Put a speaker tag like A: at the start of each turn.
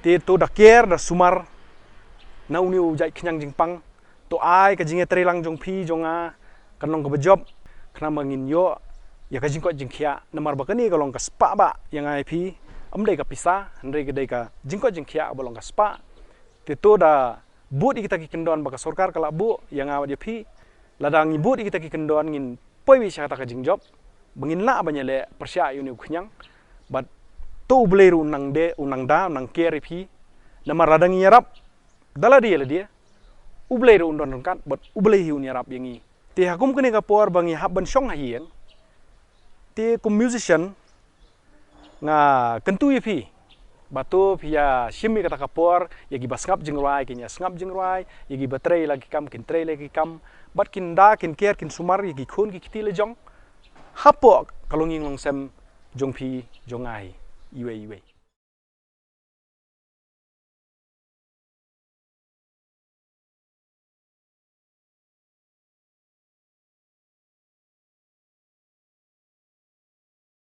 A: Ti to da care da sumar na uniu jai kenyang jingpang to ai ka jinge trelang jong phi jonga kanong ka job khna mangin yo ya ka jingko jingkhia namar ba kani ka long ka spa ba yang ai phi amdei ka pisa ndrei ka dei ka jingko jingkhia bolong ka spa ti to da but kita ki kendon ba ka sarkar kala bu yang awat ya phi ladang but kita ki kendon ngin poi wi sha ta ka jing job bangin la ba nyele persya uniu kenyang but to bleru nang de unang da nang care phi namar ladang yarap dala dia ublei ro undon kan but ublei hiu ni rap yangi ti hakum kene ka por bangi habban song hien ti kum musician nga kentu yipi batu pia shimi kata kapor yagi basngap jingrai kinya snap jingrai yagi batrei lagi kam kin trei lagi kam bat kin da kin care kin sumar yagi khun ki kitile jong hapo kalonging longsem jong pi jongai iwe